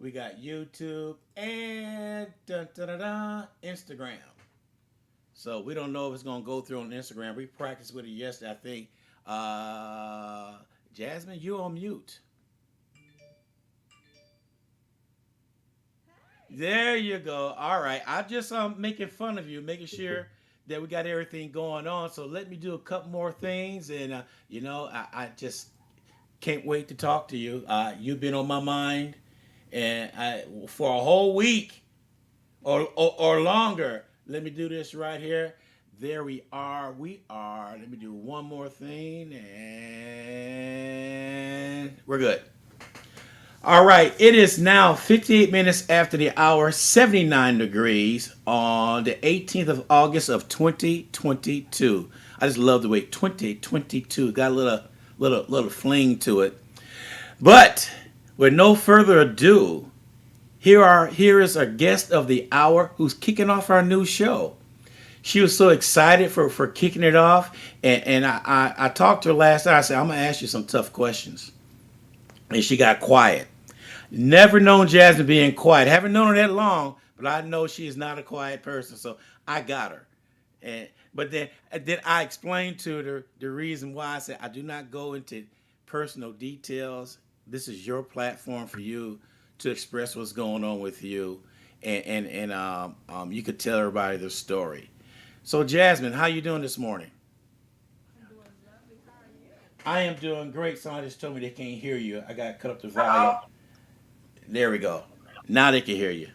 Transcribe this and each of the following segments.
We got YouTube and Instagram. So we don't know if it's gonna go through on Instagram. We practiced with it yesterday. I think. Uh, Jasmine, you on mute. There you go. All right. I'm just making fun of you, making sure that we got everything going on. So let me do a couple more things, and I just can't wait to talk to you. You've been on my mind, and for a whole week or longer. Let me do this right here. There we are. We are. Let me do one more thing, and we're good. All right, it is now 58 minutes after the hour, 79 degrees on the 18th of August of 2022. I just love the way 2022 got a little fling to it. But with no further ado, here is our guest of the hour who's kicking off our new show. She was so excited for kicking it off, and I talked to her last night. I said, I'm gonna ask you some tough questions, and she got quiet. Never known Jasmine being quiet. Haven't known her that long, but I know she is not a quiet person. So I got her. And but then I explained to her the reason why. I said I do not go into personal details. This is your platform for you to express what's going on with you, and you could tell everybody the story. So Jasmine, how you doing this morning? I'm doing lovely. How are you? I am doing great. Somebody just told me they can't hear you. I got to cut up the volume. Uh-oh. There we go. Now they can hear you.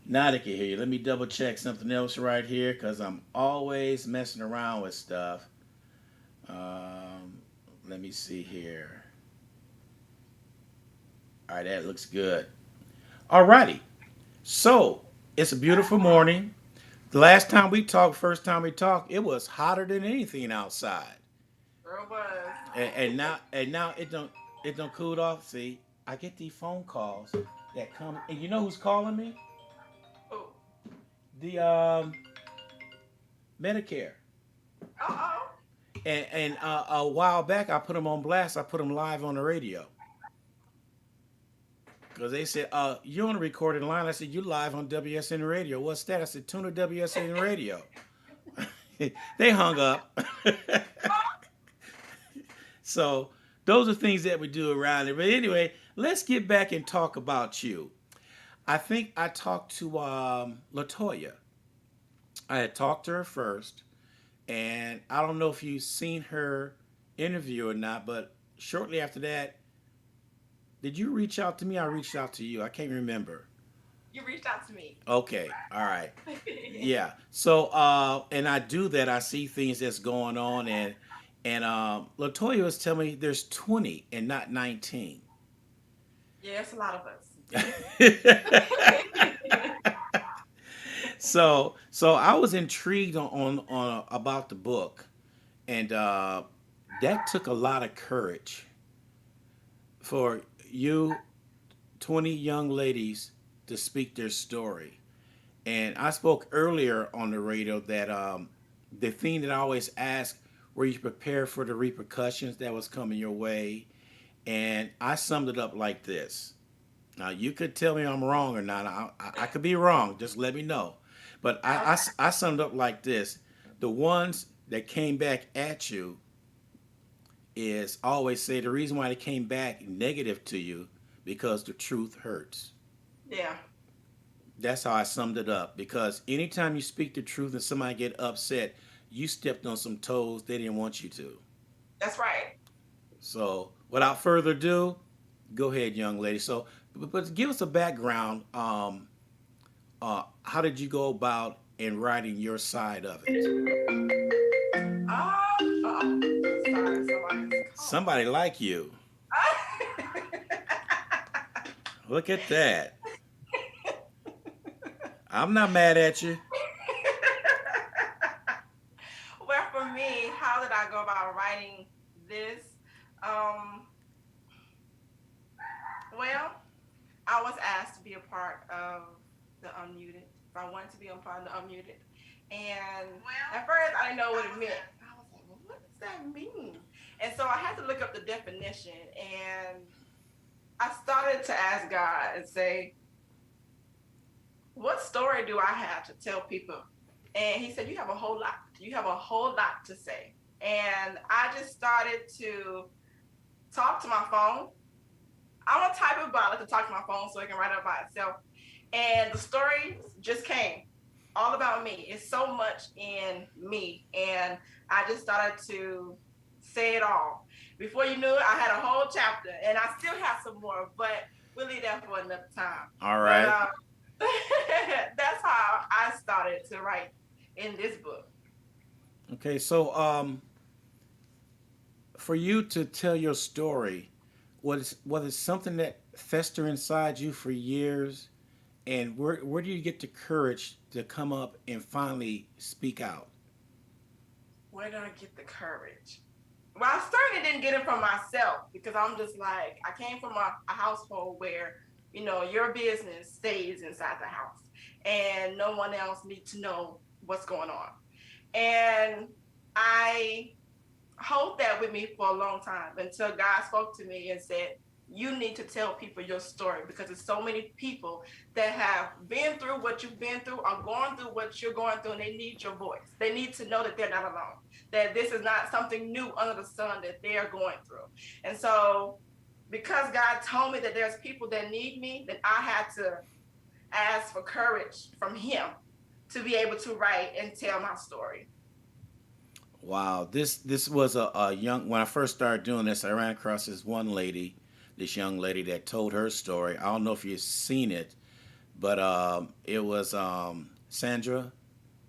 Now they can hear you. Let me double check something else right here because I'm always messing around with stuff. Um, Let me see here. All right, that looks good. All righty. So it's a beautiful morning. The last time we talked, first time we talked, it was hotter than anything outside, Girl buzz. and now it don't cool off. See, I get these phone calls that come, and you know who's calling me? Oh. The Medicare. Uh-oh. And a while back, I put them on blast. I put them live on the radio because they said, "You're on a recorded line." I said, "You live on WSN radio." What's that? I said, "Tune to WSN radio." They hung up. So those are things that we do around it. But anyway, let's get back and talk about you. I think I talked to Latoya. I had talked to her first, and I don't know if you've seen her interview or not, but shortly after that, did you reach out to me? I reached out to you. I can't remember. You reached out to me. Okay, all right. Yeah. So and I do that. I see things that's going on, and Latoya was telling me there's 20 and not 19. Yeah, it's a lot of us. So I was intrigued on about the book, and that took a lot of courage for you 20 young ladies to speak their story. And I spoke earlier on the radio that the thing that I always ask, were you prepared for the repercussions that was coming your way? And I summed it up like this. Now, you could tell me I'm wrong or not. I could be wrong. Just let me know. But Okay. I summed up like this. The ones that came back at you is I always say the reason why they came back negative to you because the truth hurts. Yeah, That's how I summed it up. Because anytime you speak the truth and somebody get upset, you stepped on some toes they didn't want you to. that's right. So without further ado, go ahead, young lady. So, but give us a background. How did you go about in writing your side of it? Uh-oh. Sorry, somebody's calling. Somebody like you. Look at that. I'm not mad at you. Well, for me, how did I go about writing this? Um, well, I was asked to be a part of the Unmuted. If I wanted to be a part of the Unmuted. And at first, I didn't know what it meant. I was like, well, what does that mean? And so I had to look up the definition. And I started to ask God and say, what story do I have to tell people? And he said, you have a whole lot. You have a whole lot to say. And I just started to talk to my phone. I'm a type of bottle to talk to my phone so it can write up by itself. And the story just came all about me. It's so much in me. And I just started to say it all. Before you knew it, I had a whole chapter, and I still have some more, but we'll leave that for another time. All But right. that's how I started to write in this book. Okay. So for you to tell your story, was it something that festered inside you for years? And where do you get the courage to come up and finally speak out? Where did I get the courage? Well, I certainly didn't get it from myself because I'm just like, I came from a household where, your business stays inside the house and no one else needs to know what's going on. And I hold that with me for a long time until God spoke to me and said, you need to tell people your story because there's so many people that have been through what you've been through or going through what you're going through, and they need your voice. They need to know that they're not alone, that this is not something new under the sun that they're going through. And so, because God told me that there's people that need me, that I had to ask for courage from Him to be able to write and tell my story. Wow, this was a young. When I first started doing this, I ran across this one lady, this young lady that told her story. I don't know if you've seen it, but it was Sandra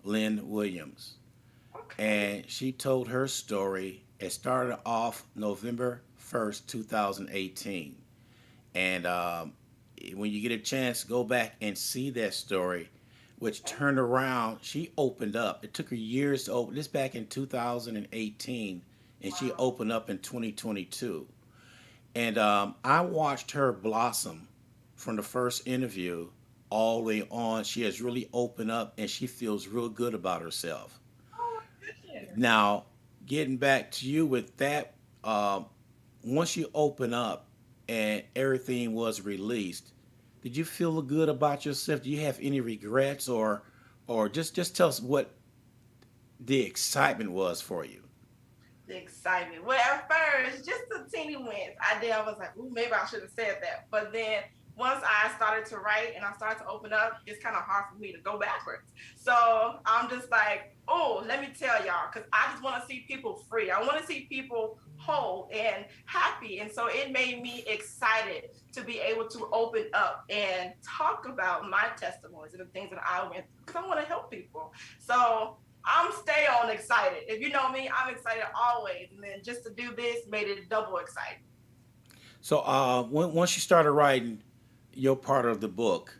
Lynn Williams, Okay. and she told her story. It started off November 1st, 2018, and when you get a chance, go back and see that story, which Okay. turned around. She opened up. It took her years to open. This back in 2018, and she Wow. opened up in 2022. And I watched her blossom from the first interview all the way on. She has really opened up, and she feels real good about herself. Oh my goodness. Now, getting back to you with that, once you open up and everything was released, did you feel good about yourself? Do you have any regrets, or just tell us what the excitement was for you? The excitement. Well, at first, just the teeny wins. I was like, ooh, maybe I should have said that. But then once I started to write and I started to open up, it's kind of hard for me to go backwards. So I'm just like, oh, let me tell y'all, because I just want to see people free. I want to see people whole and happy. And so it made me excited to be able to open up and talk about my testimonies and the things that I went through because I want to help people. So I'm stay on excited. If you know me, I'm excited always. And then just to do this made it double exciting. So, once you started writing your part of the book,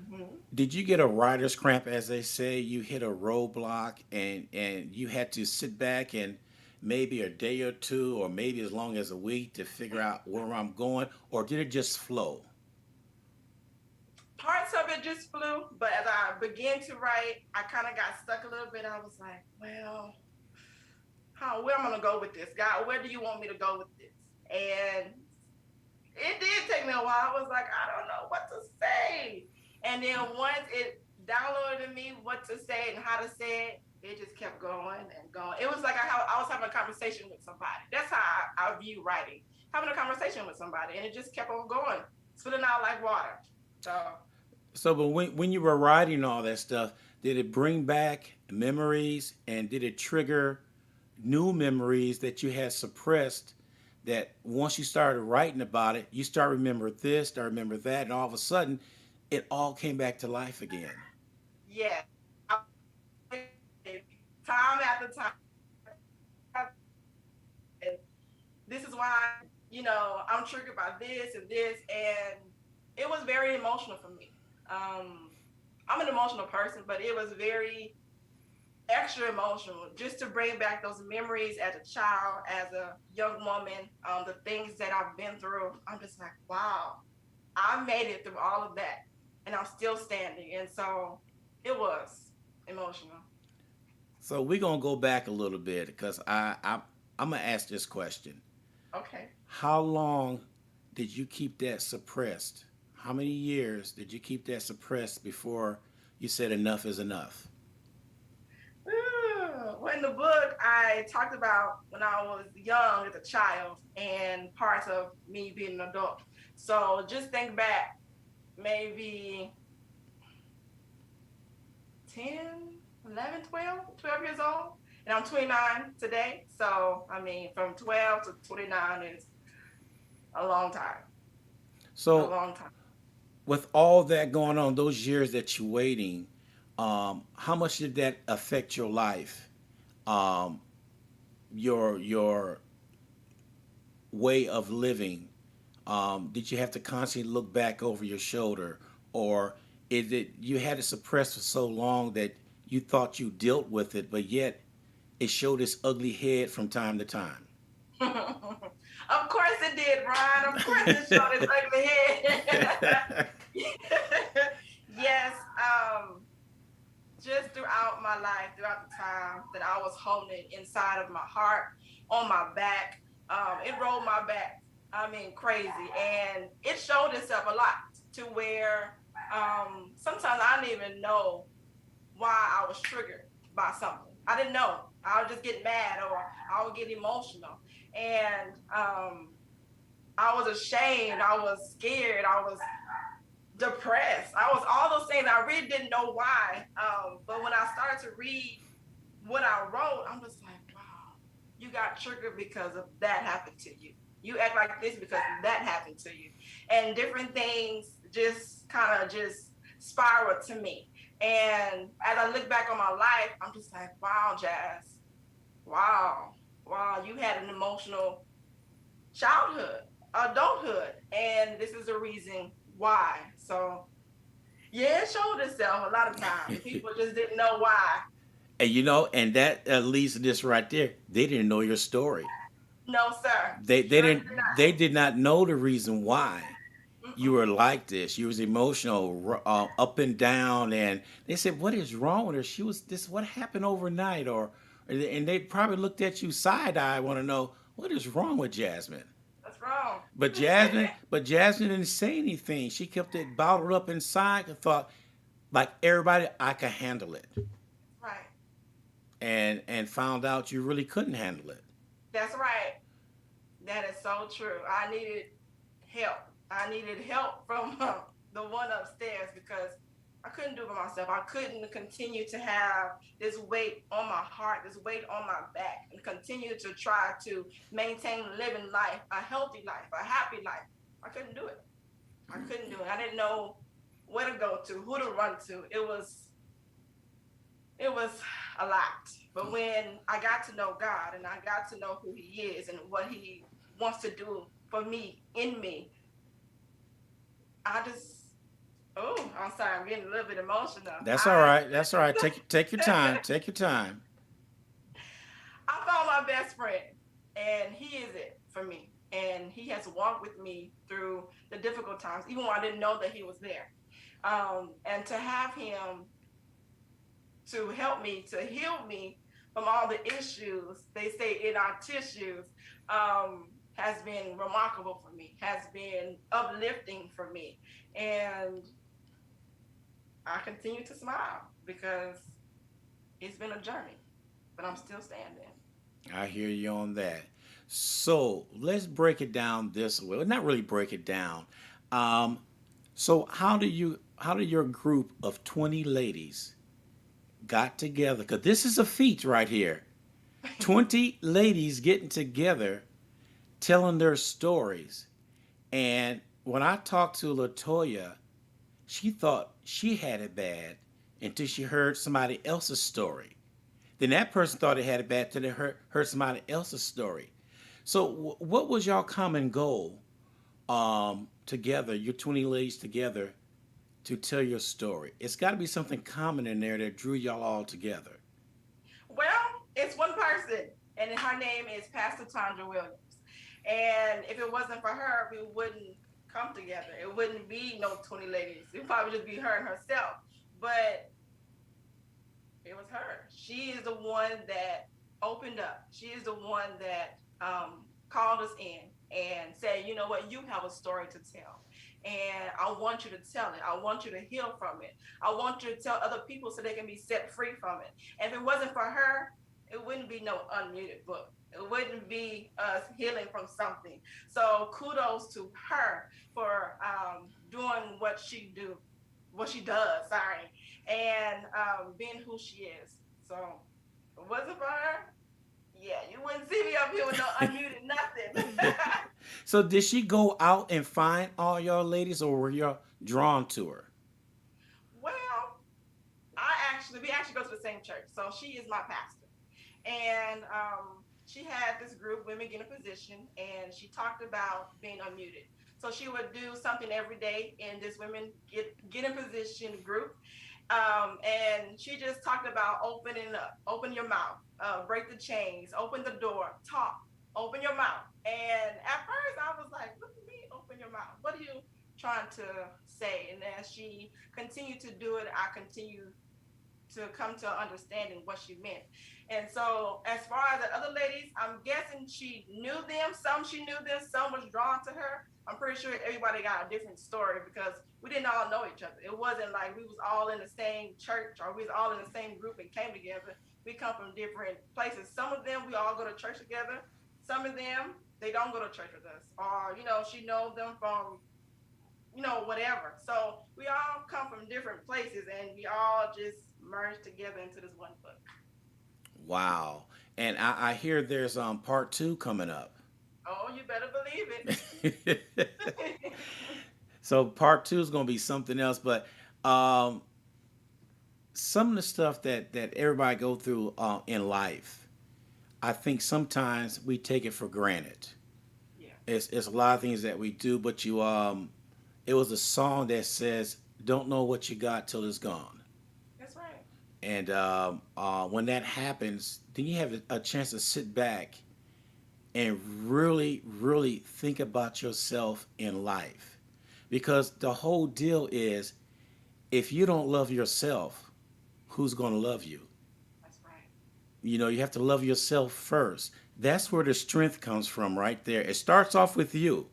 Mm-hmm. did you get a writer's cramp, as they say? You hit a roadblock, and you had to sit back and maybe a day or two, or maybe as long as a week to figure out where I'm going, or did it just flow? Parts of it just flew, but as I began to write, I kind of got stuck a little bit. I was like, well, where am I gonna go with this? God, where do you want me to go with this? And it did take me a while. I was like, I don't know what to say. And then once it downloaded in me what to say and how to say it just kept going and going. It was like I was having a conversation with somebody. That's how I view writing. Having a conversation with somebody, and it just kept on going, spilling out like water. So So, but when you were writing all that stuff, did it bring back memories, and did it trigger new memories that you had suppressed? That once you started writing about it, you start remember this, start remember that, and all of a sudden, it all came back to life again. yeah, time after time. And this is why I'm triggered by this and this, and it was very emotional for me. Um, I'm an emotional person, but it was very extra emotional just to bring back those memories as a child, as a young woman, the things that I've been through. I'm just like, wow, I made it through all of that, and I'm still standing. And so it was emotional. So we're gonna go back a little bit because I'm gonna ask this question: Okay. how long did you keep that suppressed? How many years did you keep that suppressed before you said enough is enough? Well, in the book, I talked about when I was young as a child and parts of me being an adult. So just think back, maybe 10, 11, 12 years old. And I'm 29 today. So, I mean, from 12 to 29 is a long time. A So, long time. with all that going on, those years that you're waiting, how much did that affect your life? Um, your way of living? Did you have to constantly look back over your shoulder, or is it you had it suppressed for so long that you thought you dealt with it, but yet it showed its ugly head from time to time? Of course it did, Ron. Of course it showed its ugly head. Yes, just throughout my life, throughout the time that I was holding inside of my heart, on my back, it rolled my back. I mean, crazy, and it showed itself a lot to where sometimes I didn't even know why I was triggered by something. I didn't know. I would just get mad or I would get emotional, and I was ashamed. I was scared. I was depressed. I was all those things. I really didn't know why. But when I started to read what I wrote, I'm just like, wow, you got triggered because of that happened to you. You act like this because that happened to you. And different things just kind of just spiraled to me. And as I look back on my life, I'm just like, wow, Jazz, wow, wow, you had an emotional childhood, adulthood, and this is the reason why. So yeah, it showed itself a lot of times. People just didn't know why. And and that leads to this right there. They didn't know your story. No, sir. They Sure didn't did they did not know the reason why not. you were like this. You was emotional, up and down, and they said, "What is wrong with her? She was this. What happened overnight?" And they probably looked at you side eye, want to know what is wrong with Jasmine. That's wrong. But Jasmine didn't say anything. She kept it bottled up inside and thought, like everybody, I could handle it, Right. and found out you really couldn't handle it. That's right. That is so true. I needed help. I needed help from the one upstairs because I couldn't do it by myself. I couldn't continue to have this weight on my heart, this weight on my back, and continue to try to maintain living life, a healthy life, a happy life. I couldn't do it. I couldn't do it. I didn't know where to go to, who to run to. It was a lot. But when I got to know God and I got to know who He is and what He wants to do for me, in me, I just, oh, I'm sorry, I'm getting a little bit emotional. That's all right. That's all right. Take your time. Take your time. I found my best friend, and he is it for me. And he has walked with me through the difficult times, even when I didn't know that he was there. And to have him to help me, to heal me from all the issues they say in our tissues, has been remarkable for me, has been uplifting for me. And I continue to smile because it's been a journey, but I'm still standing. I hear you on that. So let's break it down this way. Well, not really break it down. Um, so how do your group of 20 ladies got together? Because this is a feat right here. 20 ladies getting together, telling their stories. And when I talked to Latoya, she thought she had it bad until she heard somebody else's story. Then that person thought it had it bad till they heard somebody else's story. So, what was y'all common goal together, your 20 ladies together, to tell your story? It's got to be something common in there that drew y'all all together. Well, it's one person, and her name is Pastor Tandra Williams. And if it wasn't for her, we wouldn't come together. It wouldn't be no 20 ladies. It would probably just be her and herself. But it was her. She is the one that opened up. She is the one that called us in. and say, you know what, you have a story to tell. And I want you to tell it. I want you to heal from it. I want you to tell other people so they can be set free from it. And if it wasn't for her, it wouldn't be no unmuted book. It wouldn't be us healing from something. So kudos to her for doing what she does. Sorry, and being who she is. So if it wasn't for her, yeah, you wouldn't see me up here with no unmuted nothing. So did she go out and find all y'all ladies, or were y'all drawn to her? Well, we actually go to the same church, so she is my pastor, and she had this group, women get in position, and she talked about being unmuted. So she would do something every day in this women get in position group, and she just talked about opening up, open your mouth, break the chains, open the door, talk, open your mouth. And at first, I was like, "What do you mean, open your mouth? What are you trying to say?" And as she continued to do it, I continued to come to understanding what she meant. And so, as far as the other ladies, I'm guessing she knew them. Some she knew them. Some was drawn to her. I'm pretty sure everybody got a different story because we didn't all know each other. It wasn't like we was all in the same church or we was all in the same group and came together. We come from different places. Some of them we all go to church together. Some of them they don't go to church with us, or she knows them from whatever. So we all come from different places and we all just merge together into this one book. Wow. And I hear there's part two coming up. Oh, you better believe it. So part two is going to be something else, but um, some of the stuff that everybody go through in life, I think sometimes we take it for granted. Yeah, It's a lot of things that we do, but it was a song that says, "Don't know what you got till it's gone." that's right. And when that happens, then you have a chance to sit back and really, really think about yourself in life. Because the whole deal is, if you don't love yourself, who's going to love you? That's right. You have to love yourself first. That's where the strength comes from, right there. It starts off with you.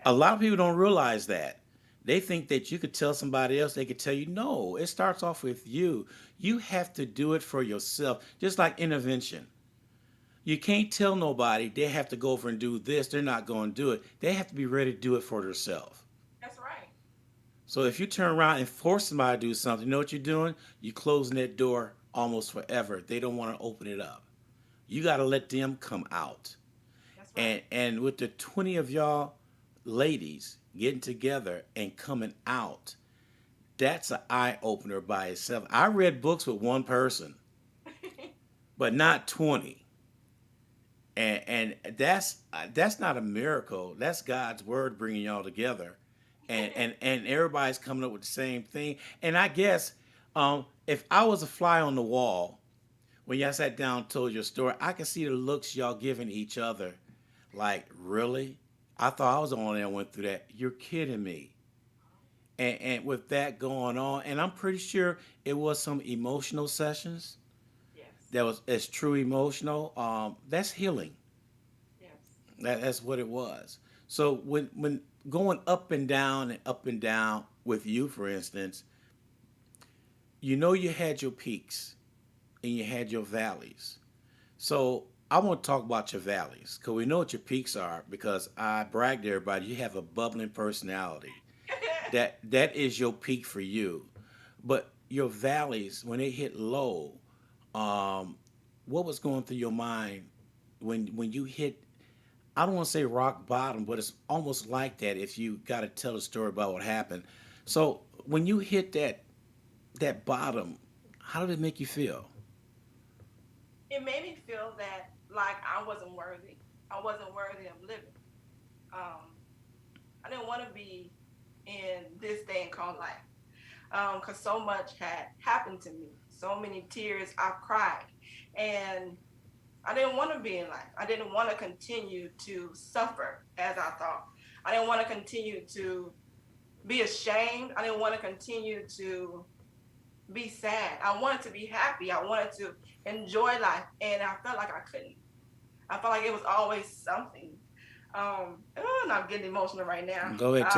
A Yes, lot of people don't realize that. They think that you could tell somebody else, they could tell you, no, it starts off with you. You have to do it for yourself, just like intervention. You can't tell nobody they have to go over and do this, they're not going to do it. They have to be ready to do it for themselves. that's right. So if you turn around and force somebody to do something, you know what you're doing? You're closing that door almost forever. They don't want to open it up. You got to let them come out. That's right. And with the 20 of y'all ladies getting together and coming out, that's an eye opener by itself. I read books with one person, but not 20. And that's not a miracle. That's God's word bringing y'all together, and everybody's coming up with the same thing. And I guess if I was a fly on the wall when y'all sat down and told your story, I could see the looks y'all giving each other. Like, really? I thought I was the only one that went through that. You're kidding me. And with that going on, and I'm pretty sure it was some emotional sessions Yes, that was as true emotional. That's healing. yes, That's what it was. So when going up and down with you, for instance, you had your peaks and you had your valleys. So I want to talk about your valleys because we know what your peaks are because I bragged to everybody you have a bubbling personality. That is your peak for you. But your valleys, when they hit low, um, what was going through your mind when you hit? I don't want to say rock bottom, but it's almost like that. If you got to tell a story about what happened, so when you hit that bottom, how did it make you feel? it made me feel that like I wasn't worthy. I wasn't worthy of living. Um, I didn't want to be in this thing called life. Because so much had happened to me. So many tears I've cried. And I didn't want to be in life. I didn't want to continue to suffer as I thought. I didn't want to continue to be ashamed. I didn't want to continue to be sad. I wanted to be happy. I wanted to enjoy life. And I felt like I couldn't. I felt like it was always something. And I'm getting emotional right now. Go ahead,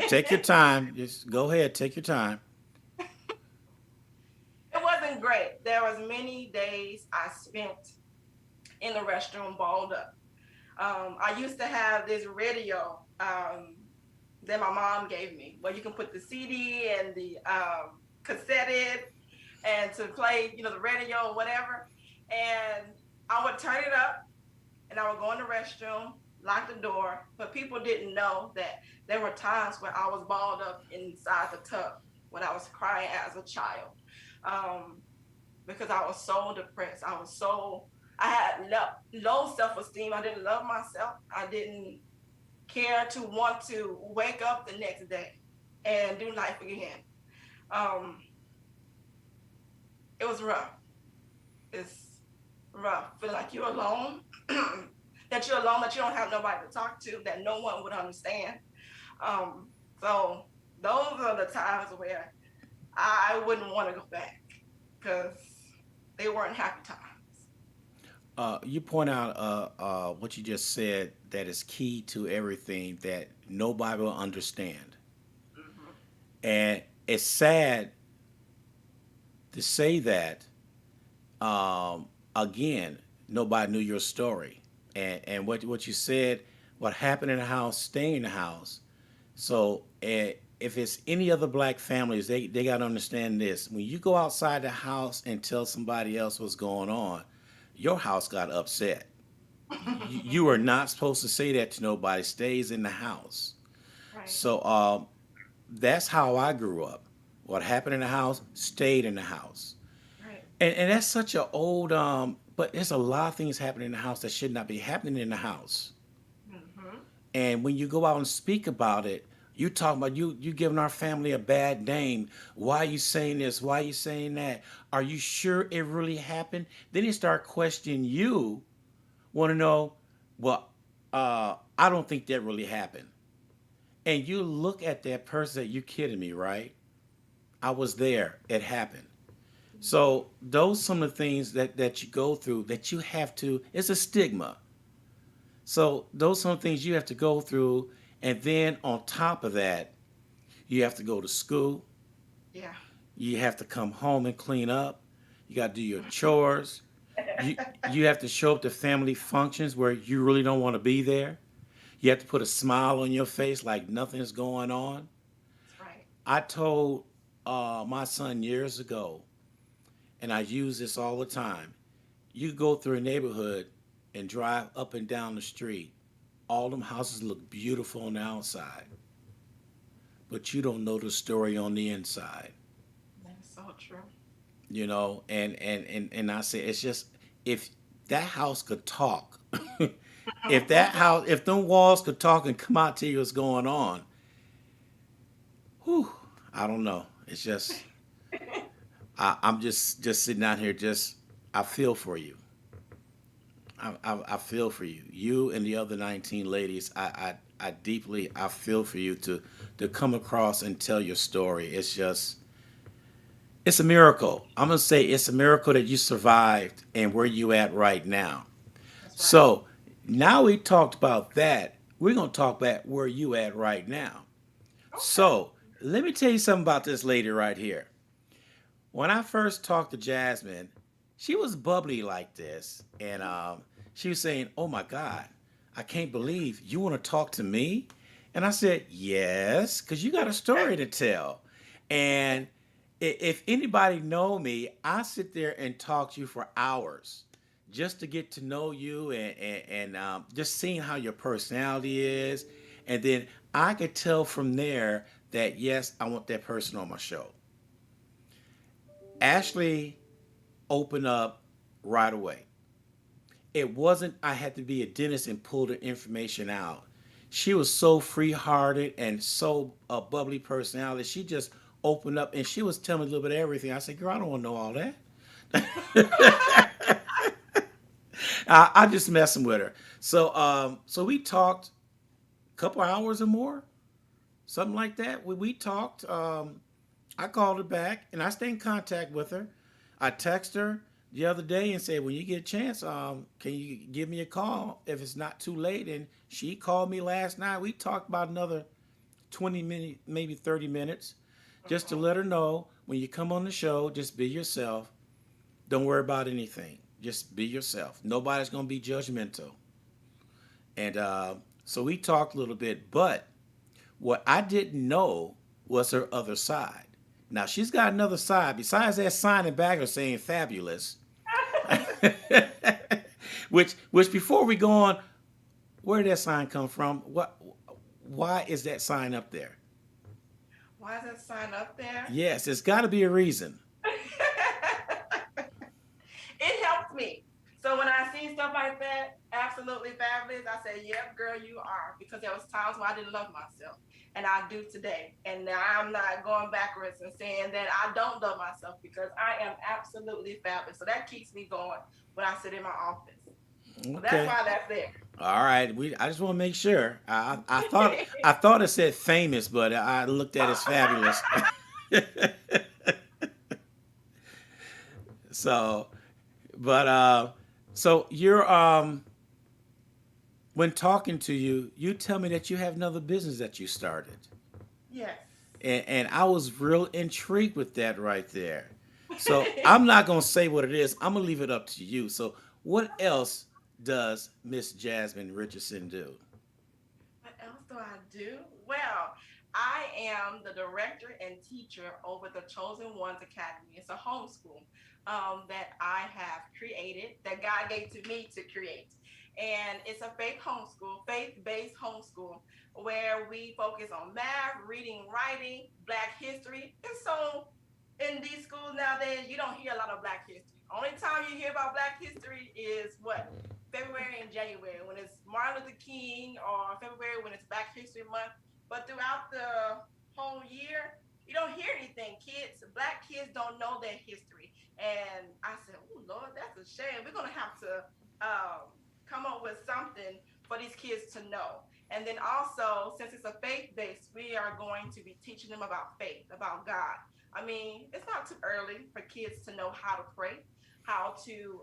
take your time. Just go ahead, take your time. It wasn't great. There was many days I spent in the restroom balled up. I used to have this radio that my mom gave me, where you can put the CD and the cassette in, and to play, the radio or whatever. And I would turn it up, and I would go in the restroom, lock the door. But people didn't know that there were times when I was balled up inside the tub when I was crying as a child, um, because I was so depressed. I had low self esteem. I didn't love myself. I didn't care to want to wake up the next day and do life again. Um, it was rough. It's rough. Feel like you're alone. That you're alone. That you don't have nobody to talk to. That no one would understand. Um, so those are the times where I wouldn't want to go back because they weren't happy times. You point out what you just said that is key to everything that nobody will understand. Hmm. And it's sad to say that, again, nobody knew your story. And what you said, what happened in the house, stay in the house. So if it's any other black families, they got to understand this. When you go outside the house and tell somebody else what's going on, your house got upset. You are not supposed to say that to nobody. Stays in the house. Right. So that's how I grew up. What happened in the house stayed in the house, Right. and that's such a old. But there's a lot of things happening in the house that should not be happening in the house. Hmm. And when you go out and speak about it, you talk about you giving our family a bad name. Why are you saying this? Why are you saying that? Are you sure it really happened? Then they start questioning you. Want to know? Well, I don't think that really happened. And you look at that person that you kidding me, right? I was there. It happened. So those some of the things that you go through that you have to. It's a stigma. So those some things you have to go through, and then on top of that, you have to go to school. Yeah. You have to come home and clean up. You got to do your chores. You have to show up to family functions where you really don't want to be there. You have to put a smile on your face like nothing's going on. That's right. I told my son years ago, and I use this all the time. You go through a neighborhood and drive up and down the street. All them houses look beautiful on the outside, but you don't know the story on the inside. That's so true. And I say it's just if that house could talk, if them walls could talk and come out to you what's going on, whew, I don't know. It's just I'm just sitting out here. Just I feel for you. I feel for you. You and the other 19 ladies. I deeply I feel for you to come across and tell your story. It's just it's a miracle. I'm gonna say it's a miracle that you survived and where you at right now. That's right. So now we talked about that. We're gonna talk about where you at right now. Okay. So let me tell you something about this lady right here. When I first talked to Jasmine, she was bubbly like this, and she was saying, "Oh my God, I can't believe you want to talk to me." And I said, "Yes, because you got a story to tell." And if anybody know me, I sit there and talk to you for hours just to get to know you and just seeing how your personality is, and then I could tell from there that yes, I want that person on my show. Ashley opened up right away. It wasn't I had to be a dentist and pull the information out. She was so free hearted and so a bubbly personality. She just opened up and she was telling me a little bit of everything. I said, "Girl, I don't want to know all that." I just messing with her. So we talked a couple hours or more, something like that. We talked. I called her back and I stay in contact with her. I text her. the other day and said, when you get a chance, can you give me a call if it's not too late? And she called me last night. We talked about another 20 minutes, maybe 30 minutes, just to Mm-hmm. let her know when you come on the show, just be yourself. Don't worry about anything. Just be yourself. Nobody's going to be judgmental. And so we talked a little bit, but what I didn't know was her other side. Now she's got another side besides that sign in back of saying fabulous. which before we go on, where did that sign come from? Why is that sign up there? Why is that sign up there? Yes, it's got to be a reason. It helps me. So when I see stuff like that, absolutely fabulous, I say, yep, girl, you are. Because there was times when I didn't love myself. And I do today. And I'm not going backwards and saying that I don't love myself because I am absolutely fabulous. So that keeps me going when I sit in my office. So that's Okay. why that's there. All right. I just want to make sure. I thought it said famous, but I looked at it as fabulous. so, but so you're when talking to you, you tell me that you have another business that you started, Yes. and I was real intrigued with that right there. So I'm not gonna say what it is. I'm gonna leave it up to you. So what else does Miss Jasmine Richardson do? What else do I do? Well, I am the director and teacher over the Chosen Ones Academy. It's a homeschool that I have created, that God gave to me to create. And it's a faith homeschool, faith based homeschool, where we focus on math, reading, writing, Black history. And so in these schools nowadays, you don't hear a lot of Black history. Only time you hear about Black history is what? February and January when it's Martin Luther King, or February when it's Black History Month. But throughout the whole year, you don't hear anything. Black kids don't know their history. And I said, oh, Lord, that's a shame. We're going to have to come up with something for these kids to know. And then also, since it's a faith based, we are going to be teaching them about faith, about God. I mean, it's not too early for kids to know how to pray, how to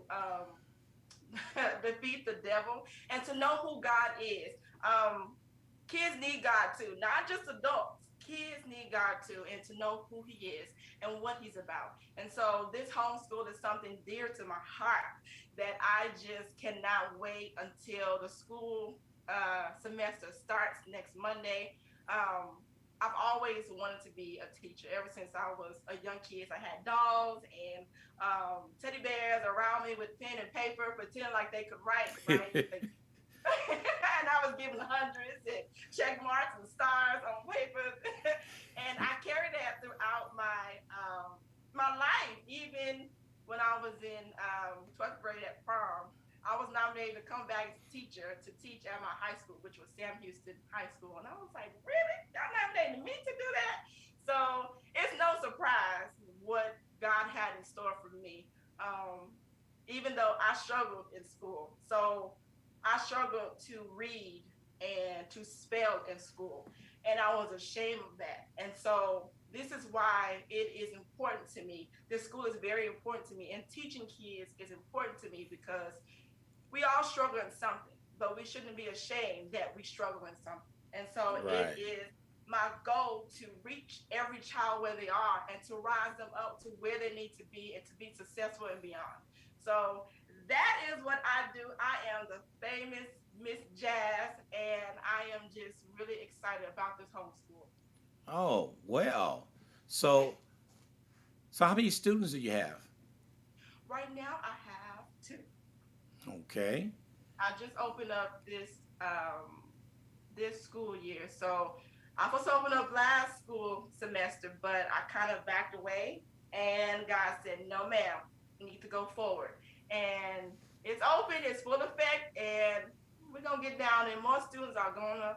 defeat the devil, and to know who God is. Kids need God too, not just adults. Kids need God too, and to know who He is and what He's about. And so, this homeschool is something dear to my heart that I just cannot wait until the school semester starts next Monday. I've always wanted to be a teacher ever since I was a young kid. I had dolls and teddy bears around me with pen and paper, pretending like they could write, right? And I was given hundreds and check marks and stars on paper. And I carried that throughout my life, even when I was in 12th grade at prom. I was nominated to come back as a teacher to teach at my high school, which was Sam Houston High School. And I was like, really? Y'all nominated me to do that? So it's no surprise what God had in store for me. Even though I struggled in school. So I struggled to read and to spell in school. And I was ashamed of that. And so this is why it is important to me. This school is very important to me. And teaching kids is important to me because we all struggle in something, but we shouldn't be ashamed that we struggle in something. And so it Right. is my goal to reach every child where they are and to rise them up to where they need to be and to be successful and beyond. So that is what I do. I am the famous Miss Jazz, and I am just really excited about this homeschool. Oh well. So so how many students do you have? Right now, I have two. Okay. I just opened up this school year. So I was supposed to open up last school semester, but I kind of backed away. And God said, no, ma'am, you need to go forward. And it's open, it's full effect, and we're going to get down, and more students are going to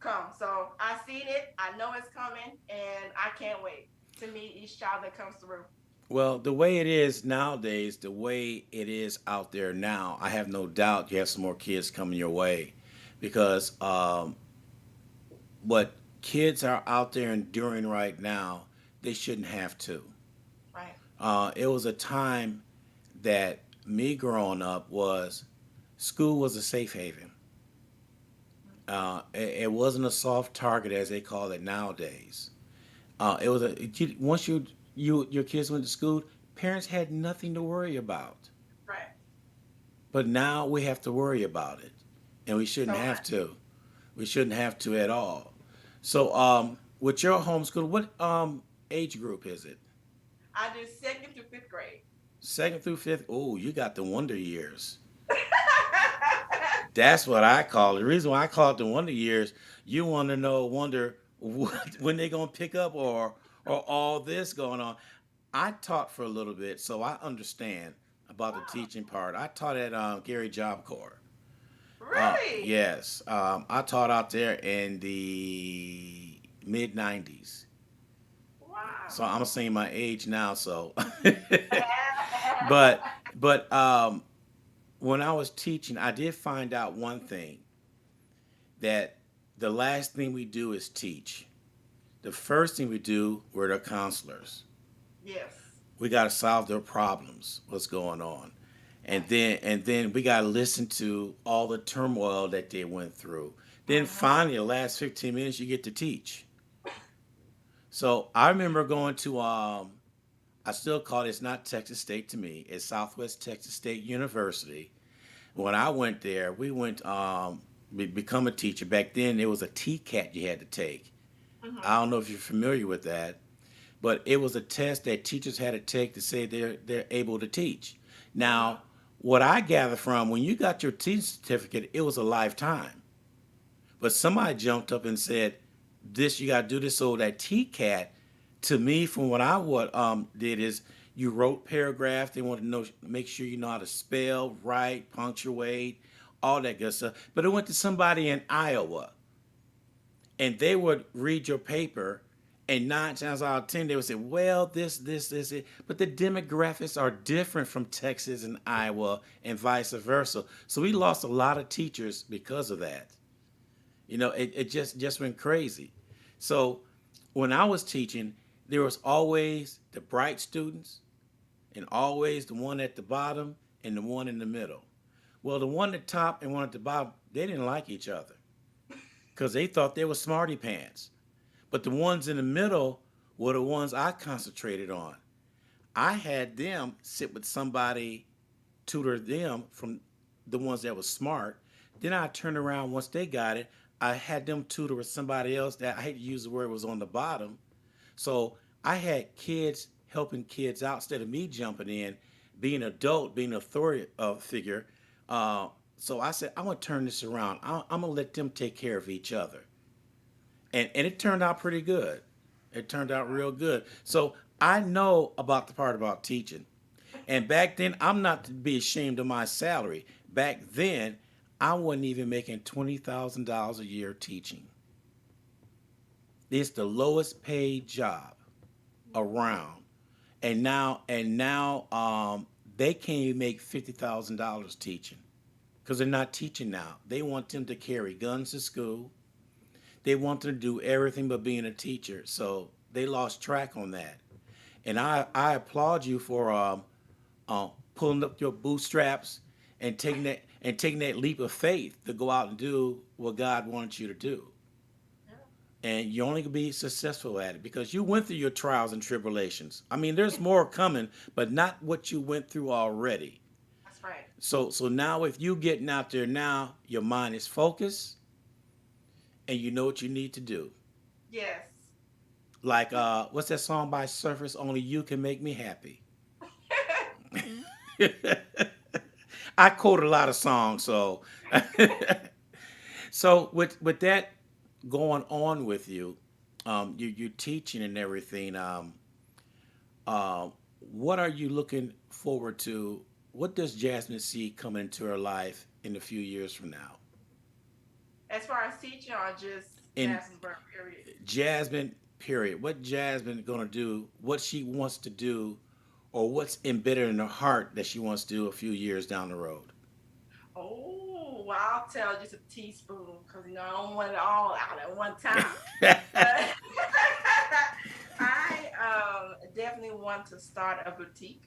come. So I seen it, I know it's coming, and I can't wait to meet each child that comes through. Well, the way it is nowadays, the way it is out there now, I have no doubt you have some more kids coming your way because what kids are out there enduring right now, they shouldn't have to. Right. It was a time that me growing up was school was a safe haven. It wasn't a soft target as they call it nowadays. It was once your kids went to school, parents had nothing to worry about. Right. But now we have to worry about it, and we shouldn't So have much. to. We shouldn't have to at all. So, with your homeschool, what age group is it? I do second through fifth grade. Second through fifth? Oh, you got the wonder years. That's what I call it. The reason why I call it the wonder years, you want to know, wonder when they're gonna pick up or all this going on. I taught for a little bit, so I understand about the Wow. teaching part. I taught at Gary Job Corps. Really? Yes, I taught out there in the mid '90s. So Wow. I'm saying my age now. So, but but when I was teaching, I did find out one thing that the last thing we do is teach. The first thing we do, we're the counselors. Yes. We got to solve their problems. What's going on, and Right. then we got to listen to all the turmoil that they went through. Then Mm-hmm. finally, the last 15 minutes, you get to teach. So I remember going to I still call it, it's not Texas State to me. It's Southwest Texas State University. When I went there, we went become a teacher. Back then, there was a TCAT you had to take. I Mm-hmm. don't know if you're familiar with that, but it was a test that teachers had to take to say they're able to teach. Mm-hmm. Now, what I gather from when you got your teaching certificate, it was a lifetime. But somebody jumped up and said, "This you got to do this." So that TCAT, to me, from what I what did is you wrote paragraphs. They wanted to know, make sure you know how to spell, write, punctuate, all that good stuff. But it went to somebody in Iowa, and they would read your paper, and 9 times out of 10 they would say, "Well, this, it." But the demographics are different from Texas and Iowa, and vice versa. So we lost a lot of teachers because of that. It just went crazy. So when I was teaching, there was always the bright students and always the one at the bottom and the one in the middle. Well, the one at the top and one at the bottom, they didn't like each other because they thought they were smarty pants. But the ones in the middle were the ones I concentrated on. I had them sit with somebody, tutor them from the ones that was smart. Then I turned around once they got it. I had them tutor with somebody else that I hate to use the word was on the bottom. So I had kids helping kids out instead of me jumping in, being an adult, being an authority figure. Uh, so I said, I'm gonna turn this around. I'm gonna let them take care of each other, and it turned out pretty good. It turned out real good. So I know about the part about teaching. And back then, I'm not to be ashamed of my salary. Back then, I wasn't even making $20,000 a year teaching. It's the lowest paid job around. And now, they can't even make $50,000 teaching because they're not teaching now. They want them to carry guns to school. They want them to do everything but being a teacher. So they lost track on that. And I applaud you for pulling up your bootstraps and taking that leap of faith to go out and do what God wants you to do. Yeah. And you're only gonna be successful at it because you went through your trials and tribulations. I mean, there's more coming, but not what you went through already. That's right. So now, if you getting out there now, your mind is focused and you know what you need to do. Yes. Like what's that song by Surface? Only you can make me happy. I quote a lot of songs, so so with that going on with you, you teaching and everything. Uh, what are you looking forward to? What does Jasmine see coming into her life in a few years from now? As far as teaching or just In Jasmine Burke, period. Jasmine, period. What Jasmine gonna do? What she wants to do, or what's embedded in her heart that she wants to do a few years down the road? Oh, well, I'll tell just a teaspoon because I don't want it all out at one time. But I definitely want to start a boutique.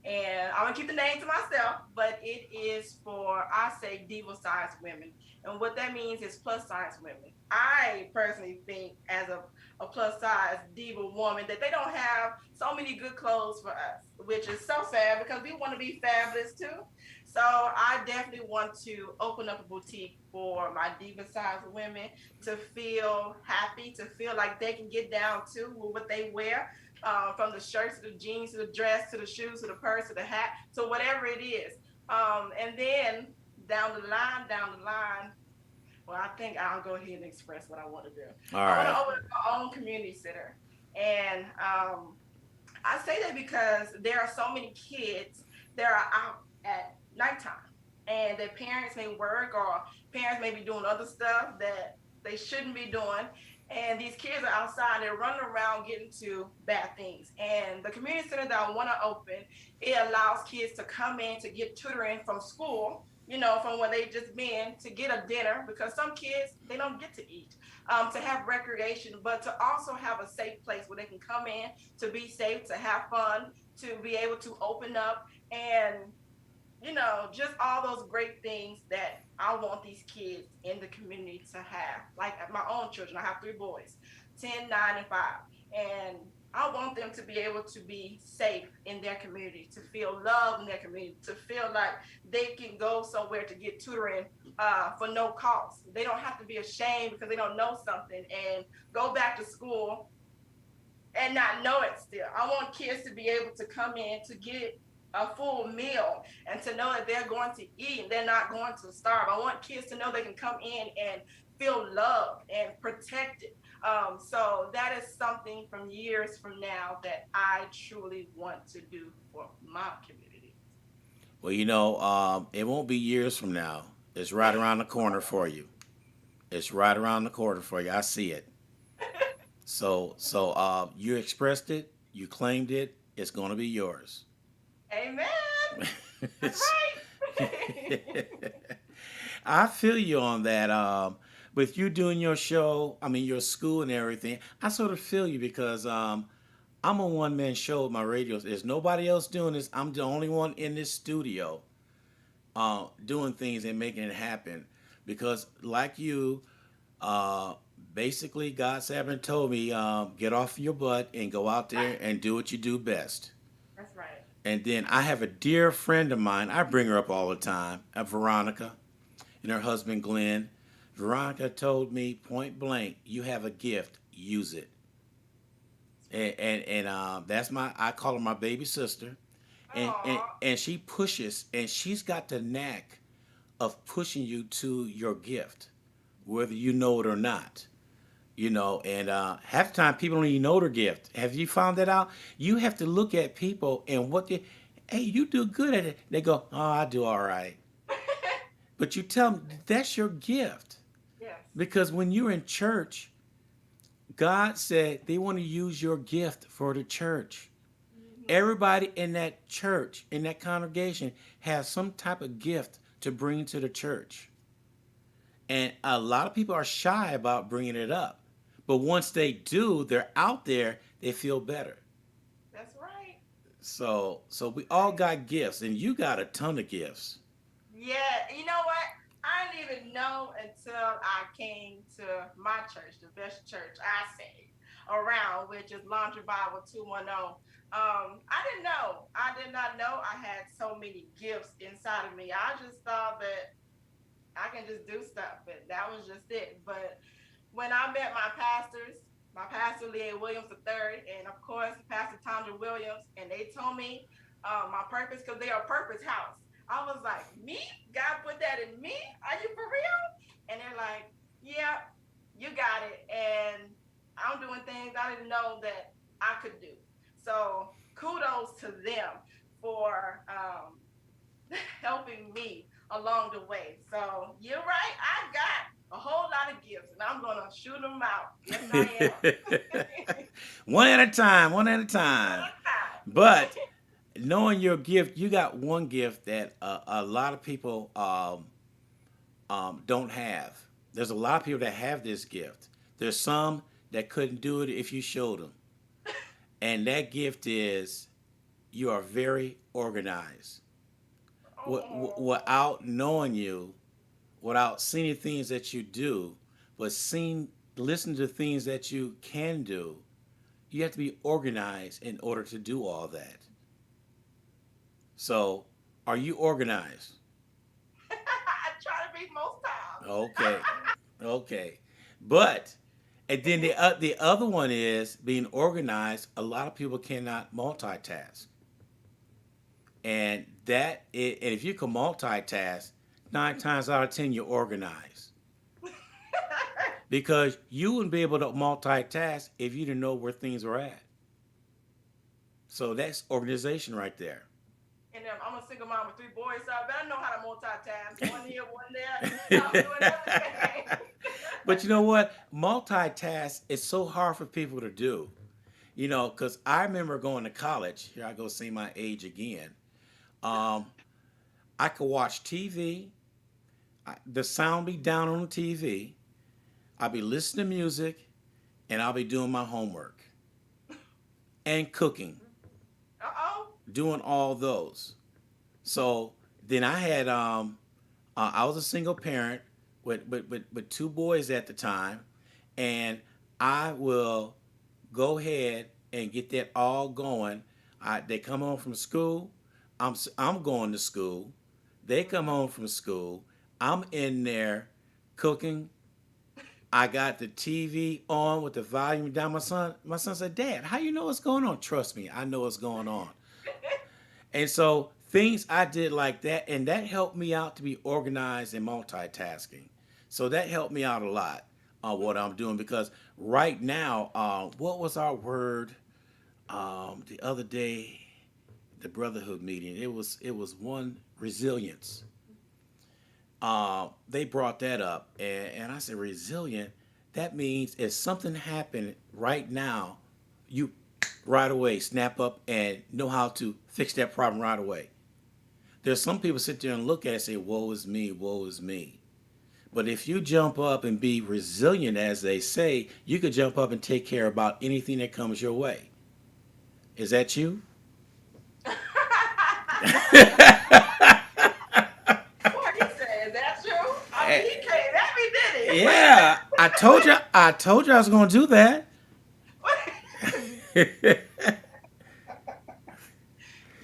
And I'm gonna keep the name to myself, but it is for, I say, diva size women. And what that means is plus size women. I personally think, as a plus size diva woman, that they don't have so many good clothes for us, which is so sad because we want to be fabulous too. So I definitely want to open up a boutique for my diva size women to feel happy, to feel like they can get down to with what they wear, from the shirts to the jeans to the dress to the shoes to the purse to the hat to whatever it is. And then down the line, well, I think I'll go ahead and express what I want to do. All I want to right. open up my own community center. And I say that because there are so many kids that are out at nighttime, and their parents may work, or parents may be doing other stuff that they shouldn't be doing. And these kids are outside, they're running around getting to bad things. And the community center that I want to open, it allows kids to come in to get tutoring from school, from where they just been, to get a dinner, because some kids, they don't get to eat, to have recreation, but to also have a safe place where they can come in to be safe, to have fun, to be able to open up, and just all those great things that I want these kids in the community to have. Like my own children, I have three boys, 10, 9, and 5. And I want them to be able to be safe in their community, to feel love in their community, to feel like they can go somewhere to get tutoring, for no cost. They don't have to be ashamed because they don't know something and go back to school and not know it still. I want kids to be able to come in to get a full meal and to know that they're going to eat and they're not going to starve. I want kids to know they can come in and feel loved and protected. So that is something from years from now that I truly want to do for my community. Well, it won't be years from now. It's right around the corner for you. It's right around the corner for you. I see it. So you expressed it, you claimed it. It's going to be yours. Amen. That's right. I feel you on that. With you doing your show, I mean your school and everything, I sort of feel you because I'm a one man show with my radio. There's nobody else doing this. I'm the only one in this studio doing things and making it happen. Because like you, uh, basically God Sabbath told me, get off your butt and go out there Right. and do what you do best. That's right. And then I have a dear friend of mine. I bring her up all the time, Veronica, and her husband Glenn. Veronica told me point blank, "You have a gift. Use it." And that's I call her my baby sister, and, and Aw. and she pushes, and she's got the knack of pushing you to your gift, whether you know it or not. And half the time people don't even know their gift. Have you found that out? You have to look at people and what they, hey, you do good at it. They go, oh, I do all right. But you tell them that's your gift. Yes. Because when you're in church, God said they want to use your gift for the church. Hmm. Everybody in that church, in that congregation, has some type of gift to bring to the church. And a lot of people are shy about bringing it up. But once they do, they're out there, they feel better. That's right. So we all Right. got gifts, and you got a ton of gifts. Yeah, you know what? I didn't even know until I came to my church, the best church I say around, which is Laundry Bible 210. I didn't know. I did not know I had so many gifts inside of me. I just thought that I can just do stuff, but that was just it. But when I met my pastors, my pastor Leah Williams III, and of course Pastor Tondra Williams, and they told me, my purpose, because they are a purpose house. I was like, me? God put that in me? Are you for real? And they're like, yeah, you got it. And I'm doing things I didn't know that I could do. So kudos to them for helping me along the way. So you're right. I got a whole lot of gifts, and I'm gonna shoot them out. Yes, I am. One at a time, one at a One time. at a time. But knowing your gift, you got one gift that a lot of people don't have. There's a lot of people that have this gift. There's some that couldn't do it if you showed them. And that gift is you are very organized. Oh. Without knowing you, without seeing the things that you do, but seeing, listen to things that you can do, you have to be organized in order to do all that. So, are you organized? I try to be most times. Okay, okay, but and then the other one is being organized. A lot of people cannot multitask, and and if you can multitask, 9 times out of 10 you're organized because you wouldn't be able to multitask if you didn't know where things were at. So that's organization right there. And I'm a single mom with three boys, so I better know how to multitask. One here, one there. I'm doing everything. But you know what? Multitask is so hard for people to do. Because I remember going to college. Here I go, see my age again. Um, I could watch TV. The sound be down on the TV. I'll be listening to music, and I'll be doing my homework and cooking, Uh-oh. doing all those. So then I was a single parent with two boys at the time, and I will go ahead and get that all going. They come home from school. I'm going to school. They come Mm-hmm. home from school. I'm in there cooking. I got the TV on with the volume down. My son said, "Dad, how you know what's going on?" Trust me, I know what's going on. And so things I did like that, and that helped me out to be organized and multitasking. So that helped me out a lot on what I'm doing because right now, what was our word the other day? The brotherhood meeting. It was one resilience. They brought that up, and I said resilient. That means if something happened right now, you right away snap up and know how to fix that problem right away. There's some people sit there and look at it and say, "Woe is me, woe is me." But if you jump up and be resilient, as they say, you could jump up and take care about anything that comes your way. Is that you? What he said, is that true? I mean, he came at me, did Yeah, I told you. I told you I was going to do that. he?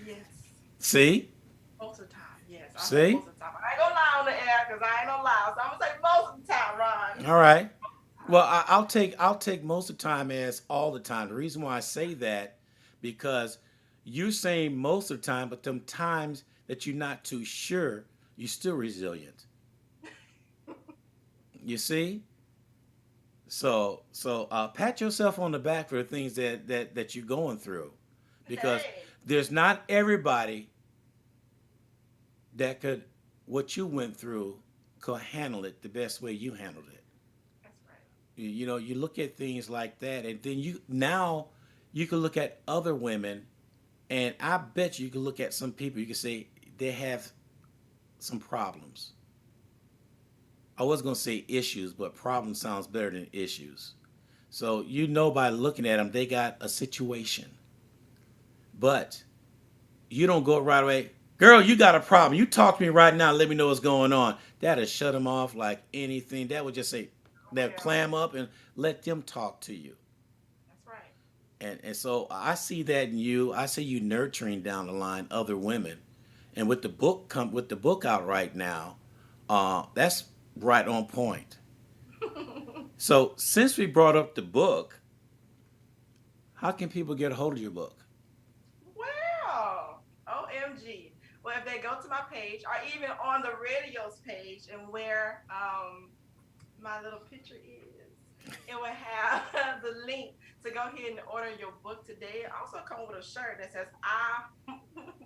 Yes. See, Most of the time, yes. I say see. most of the time. I ain't gonna lie on the air because I ain't no lie. So I'm gonna say most of the time, Ron. All right. Well, I'll take most of the time as all the time. The reason why I say that because you saying most of the time, but them times that you're not too sure, you're still resilient. You see? So pat yourself on the back for the things that you're going through, because Hey, there's not everybody that could what you went through could handle it the best way you handled it. that's right. You look at things like that, and then you can look at other women, and I bet you can look at some people. You can say they have some problems. I was gonna say issues, but problem sounds better than issues. So by looking at them, they got a situation, but you don't go right away. Girl, you got a problem. You talk to me right now. Let me know what's going on. That'll shut them off like anything. That would just say, Oh they'll yeah, clam up and let them talk to you. that's right. And so I see that in you. I see you nurturing down the line other women. And with the book out right now, that's right on point. So since we brought up the book, how can people get a hold of your book? Well, OMG. Well, if they go to my page or even on the radio's page and where my little picture is, it will have the link to go ahead and order your book today. It also come with a shirt that says "I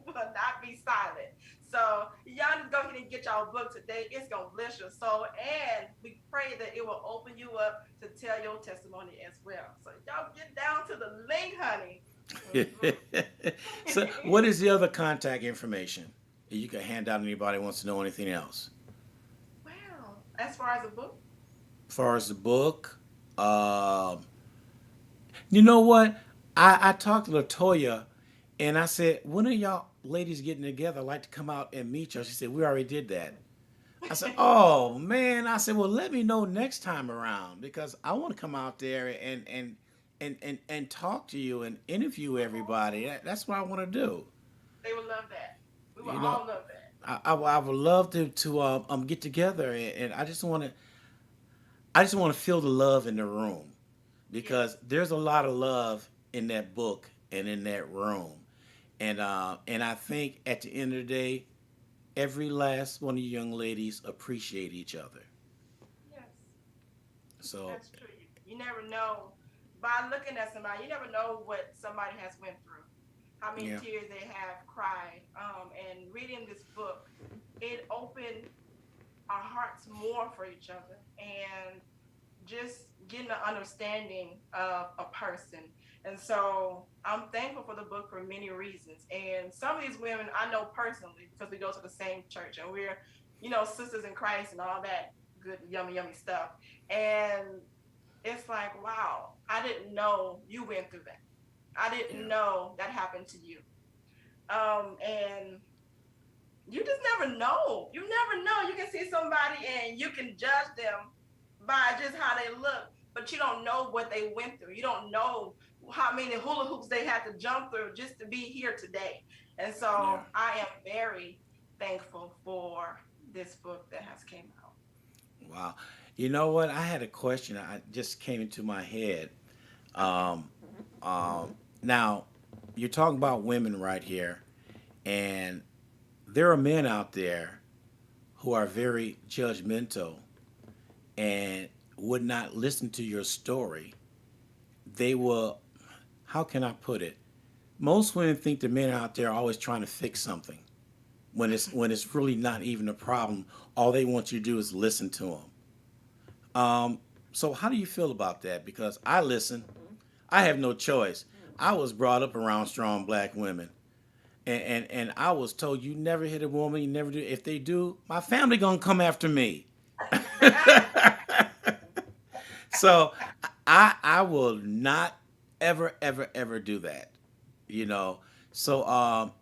will not be silent." So y'all just go ahead and get y'all book today. It's gonna bless your soul, and we pray that it will open you up to tell your testimony as well. So y'all get down to the link, honey. Mhm. So what is the other contact information that you can hand out to anybody who wants to know anything else? Well, as far as the book, As far as the book, you know what? I talked to Latoya, And I said, when are y'all ladies getting together? I'd like to come out and meet you. She said, we already did that. I said, oh man. I said, well, let me know next time around because I want to come out there and talk to you and interview everybody. That's what I want to do. They would love that. We would You know, all love that. I would love to get together and I just want to feel the love in the room because Yes. there's a lot of love in that book and in that room. And I think at the end of the day, every last one of you young ladies appreciate each other. Yes. So That's true. You never know by looking at somebody. You never know what somebody has went through, how many yeah, tears they have cried. And reading this book, it opened our hearts more for each other and just getting an understanding of a person. And so I'm thankful for the book for many reasons. And some of these women I know personally because we go to the same church and we're, sisters in Christ and all that good, yummy, yummy stuff. And it's like, wow, I didn't know you went through that. I didn't yeah, know that happened to you. And you just never know. You never know. You can see somebody and you can judge them by just how they look, but you don't know what they went through. You don't know how many hula hoops they had to jump through just to be here today. And yeah. so I am very thankful for this book that has came out. Wow. You know what? I had a question. I just came into my head. Okay. Um, now, you're talking about women right here, and there are men out there who are very judgmental and would not listen to your story. They will, how can I put it? Most women think the men out there are always trying to fix something when it's really not even a problem. All they want you to do is listen to them. So how do you feel about that? Because I listen. I have no choice. I was brought up around strong black women. And I was told you never hit a woman, you never do. If they do, my family gonna come after me. So I will not ever ever ever do that. You know. So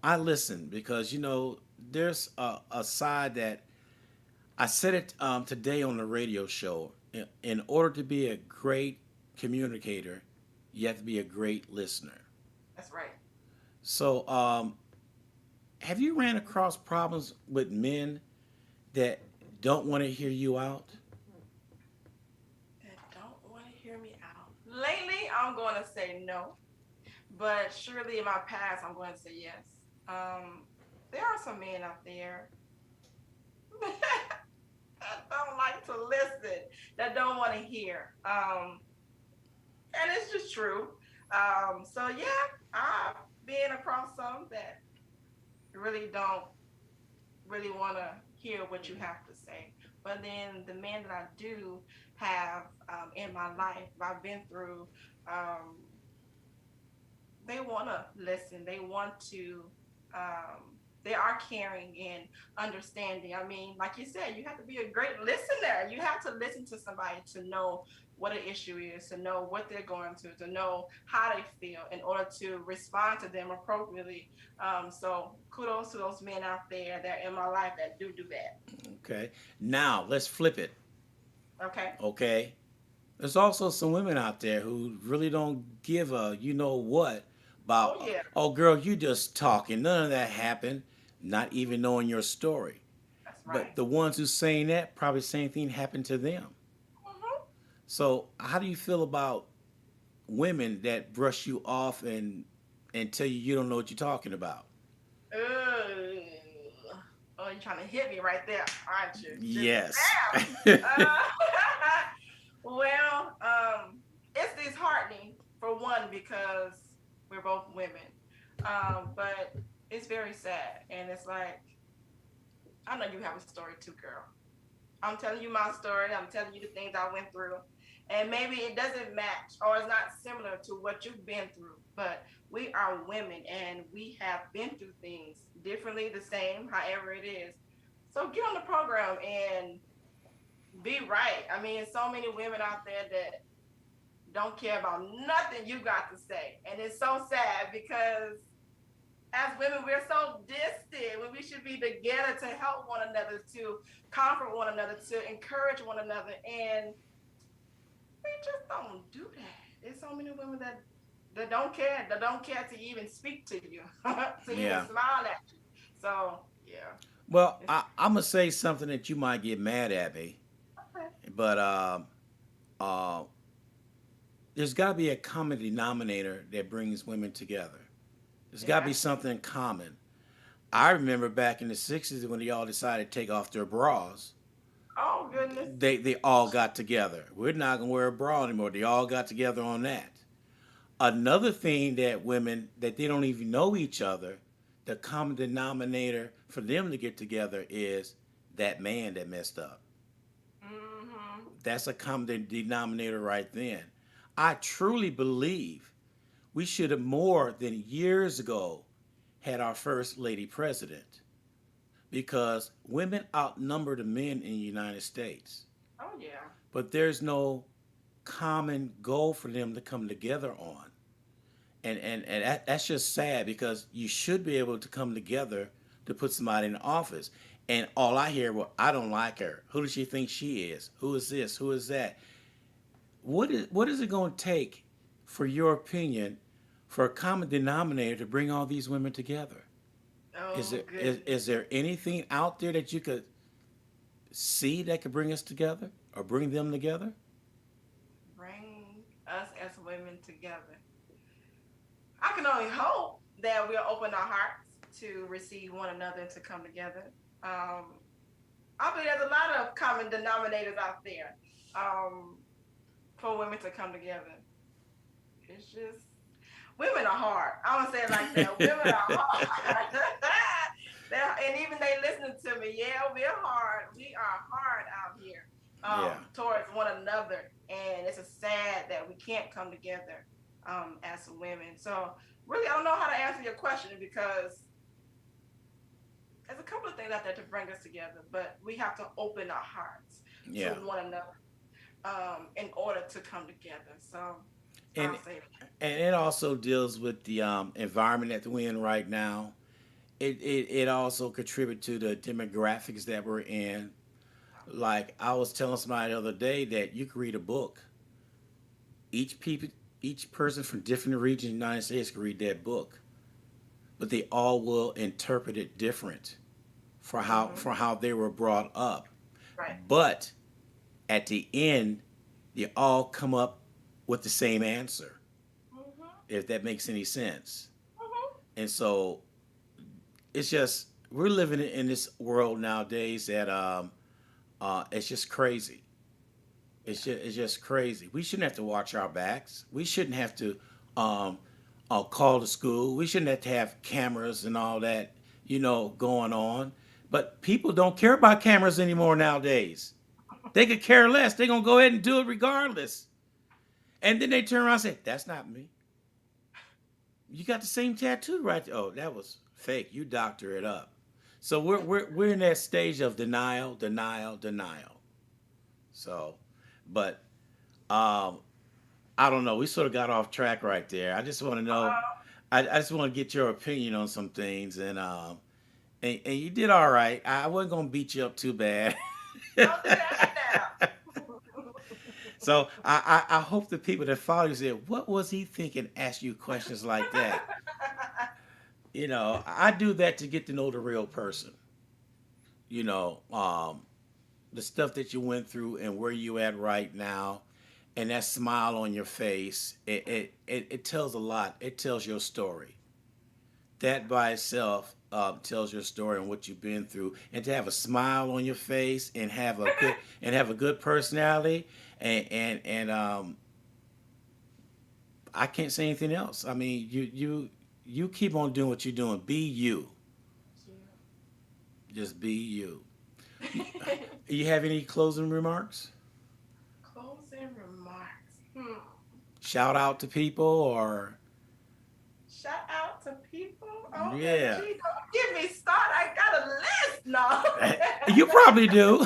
I listen because there's a side that I said it today on the radio show. In order to be a great communicator, you have to be a great listener. That's right. So, have you ran across problems with men that don't want to hear you out? That don't want to hear me out. Lately, I'm going to say no, but surely in my past, I'm going to say yes. There are some men out there that don't like to listen, that don't want to hear. And it's just true. So yeah, I've been across some that really don't really want to hear what you have to say. But then the men that I do have in my life, I've been through, um, they want to listen. They want to. They are caring and understanding. I mean, like you said, you have to be a great listener. You have to listen to somebody to know what an issue is, to know what they're going to know how they feel in order to respond to them appropriately. So kudos to those men out there that are in my life that do that. Okay. Now let's flip it. Okay. Okay. There's also some women out there who really don't give a you know what Oh about. yeah, Oh, girl, you just talking. None of that happened. Not even knowing your story. that's But right. the ones who saying that probably same thing happened to them. Mm-hmm. So how do you feel about women that brush you off and tell you don't know what you're talking about? Oh, you're trying to hit me right there, aren't you? Just Yes. well, it's disheartening for one because we're both women, but it's very sad, and it's like I know you have a story too, girl. I'm telling you my story. I'm telling you the things I went through. And maybe it doesn't match or it's not similar to what you've been through, but we are women and we have been through things differently, the same, however it is. So get on the program and be right. I mean, so many women out there that don't care about nothing you got to say. And it's so sad because As women, we're so distant when we should be together to help one another, to comfort one another, to encourage one another, and we just don't do that. There's so many women that don't care to even speak to you, to even Yeah. smile at you. So yeah, Well, it's I'm gonna say something that you might get mad at me, okay. but uh, there's got to be a common denominator that brings women together. There's got to Yeah. be something common. I remember back in the '60s when they all decided to take off their bras. Oh goodness. They all got together. We're not gonna wear a bra anymore. They all got together on that. Another thing that women that they don't even know each other, the common denominator for them to get together is that man that messed up. Mm-hmm. That's a common denominator right then. I truly believe we should have more than years ago had our first lady president because women outnumber the men in the United States. Oh yeah. But there's no common goal for them to come together on. That's just sad because you should be able to come together to put somebody in the office. And all I hear, well, I don't like her. Who does she think she is? Who is this? Who is that? What is it going to take, for your opinion, for a common denominator to bring all these women together? Is Oh there goodness. is there anything out there that you could see that could bring us together or bring them together? Bring us as women together. I can only hope that we'll open our hearts to receive one another and to come together. Um, I believe there's a lot of common denominators out there for women to come together. It's just women are hard. I want to say it like that. Women are hard. And even they listening to me. Yeah, we're hard. We are hard out here Yeah. towards one another, and it's a sad that we can't come together as women. So really, I don't know how to answer your question because there's a couple of things out there to bring us together, but we have to open our hearts to Yeah. one another in order to come together. So And I'll say and it also deals with the environment that we're in right now. It also contributes to the demographics that we're in. Like I was telling somebody the other day that you can read a book. Each people, each person from different regions in the United States can read that book, but they all will interpret it different mm-hmm. for how they were brought up. Right. But at the end, they all come up with the same answer, Mm-hmm. if that makes any sense. Mm-hmm. And so it's just we're living in this world nowadays that it's just crazy. Yeah. It's just crazy. We shouldn't have to watch our backs. We shouldn't have to um, call the school. We shouldn't have to have cameras and all that, going on. But people don't care about cameras anymore nowadays. They could care less. They're gonna go ahead and do it regardless. And then they turn around and say, "That's not me. You got the same tattoo right there. Oh, that was fake. You doctor it up." So we're in that stage of denial, denial, denial. So, but um, I don't know. We sort of got off track right there. I just want to know. Uh, I just want to get your opinion on some things, and you did all right. I wasn't gonna beat you up too bad. don't do that now. So I hope the people that follow you say, "What was he thinking?" Ask you questions like that. I do that to get to know the real person. You know, the stuff that you went through and where you at right now, and that smile on your face. It tells a lot. It tells your story. That by itself tells your story and what you've been through, and to have a smile on your face and have a good personality, and I can't say anything else. I mean, you keep on doing what you're doing. Be you. Just be you. You have any closing remarks? Closing remarks. Shout out to people or Shout out to people. yeah. OMG, don't get me started. I got a list now. You probably do.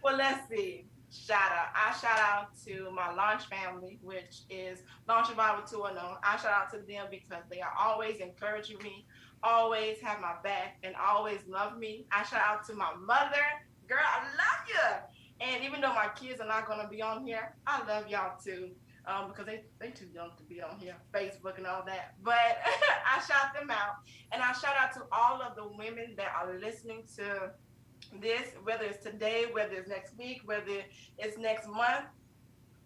Well, let's see. Shout out. I shout out to my launch family, which is Launch Survival 2.0. I shout out to them because they are always encouraging me, always have my back, and always love me. I shout out to my mother. Girl, I love you. And even though my kids are not going to be on here, I love y'all too. Because they too young to be on here, Facebook and all that. But I shout them out. And I shout out to all of the women that are listening to this, whether it's today, whether it's next week, whether it's next month.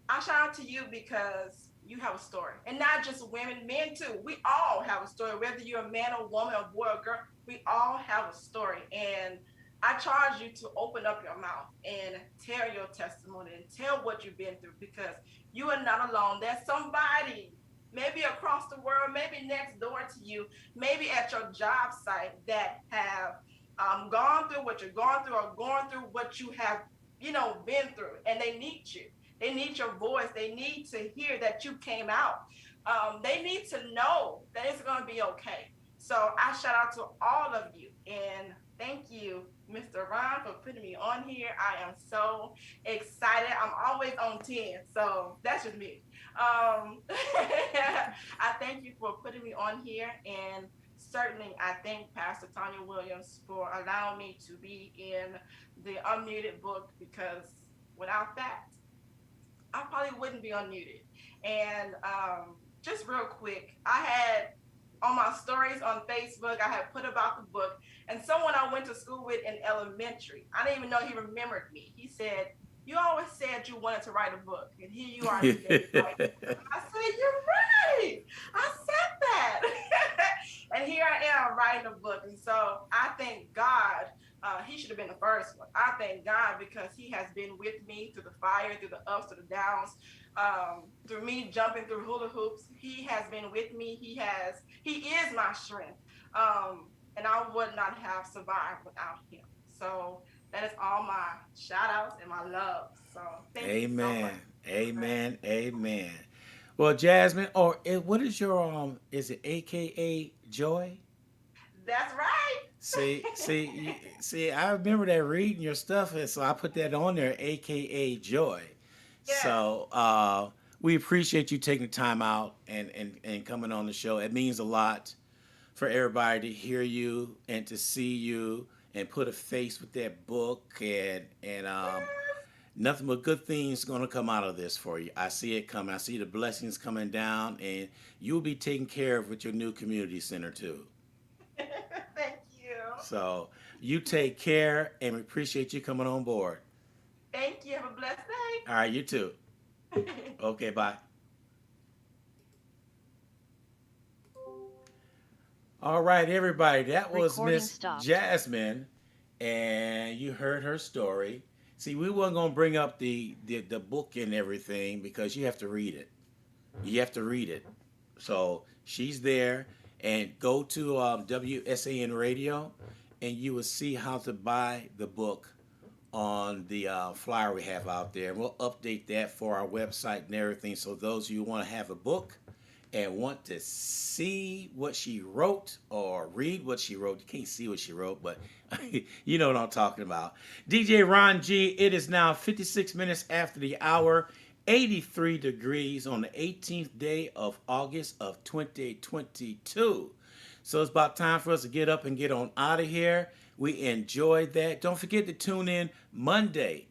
I shout out to you because you have a story. And not just women, men too. We all have a story. Whether you're a man or woman or boy or girl, we all have a story. And I charge you to open up your mouth and tell your testimony and tell what you've been through, because you are not alone. There's somebody, maybe across the world, maybe next door to you, maybe at your job site, that have gone through what you're going through, or going through what you have, been through, and they need you. They need your voice. They need to hear that you came out. They need to know that it's going to be okay. So I shout out to all of you, and thank you, Mr. Ron, for putting me on here. I am so excited. I'm always on 10, so that's just me. I thank you for putting me on here, and certainly I thank Pastor Tanya Williams for allowing me to be in the Unmuted book, because without that, I probably wouldn't be unmuted. And just real quick, I had on my stories on Facebook, I had put about the book, and someone I went to school with in elementary, I didn't even know he remembered me. He said, "You always said you wanted to write a book, and here you are today." I said, "You're right. I said that." And here I am writing a book. And so I thank God. He should have been the first one. I thank God because he has been with me through the fire, through the ups, through the downs, through me jumping through hula hoops. He has been with me. He is my strength. And I would not have survived without him. So that is all my shout outs and my love. So thank you so much. Amen. Amen. Well, Jasmine, or what is your is it AKA Joy? That's right. See. I remember that reading your stuff, and so I put that on there, AKA Joy. Yes. So we appreciate you taking the time out and coming on the show. It means a lot for everybody to hear you and to see you and put a face with that book, and nothing but good things going to come out of this for you. I see it coming. I see the blessings coming down, and you'll be taken care of with your new community center too. Thank you. So you take care, and we appreciate you coming on board. Thank you. Have a blessed All right, you too. day. Okay, bye. All right, everybody. That was Recording Miss stopped. Jasmine, and you heard her story. See, we weren't gonna bring up the book and everything because you have to read it. You have to read it. So she's there, and go to WSAN Radio, and you will see how to buy the book on the flyer we have out there. And we'll update that for our website and everything. So those of you who want to have a book and want to see what she wrote or read what she wrote, you can't see what she wrote, but you know what I'm talking about. DJ Ron G, it is now 56 minutes after the hour, 83 degrees on the 18th day of August of 2022. So it's about time for us to get up and get on out of here. We enjoyed that. Don't forget to tune in Monday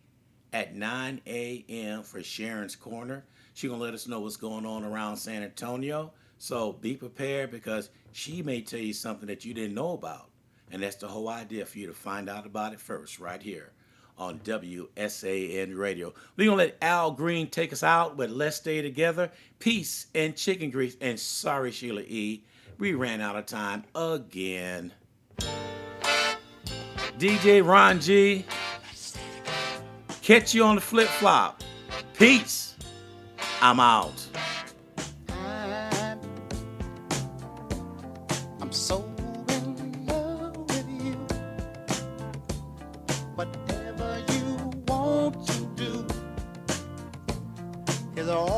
at 9 a.m. for Sharon's Corner. She's going to let us know what's going on around San Antonio. So be prepared, because she may tell you something that you didn't know about. And that's the whole idea, for you to find out about it first, right here on WSAN Radio. We're going to let Al Green take us out, but let's stay together. Peace and chicken grease. And sorry, Sheila E., we ran out of time again. DJ Ron G, catch you on the flip flop. Peace. I'm out. I'm so in love with you. Whatever you want to do is all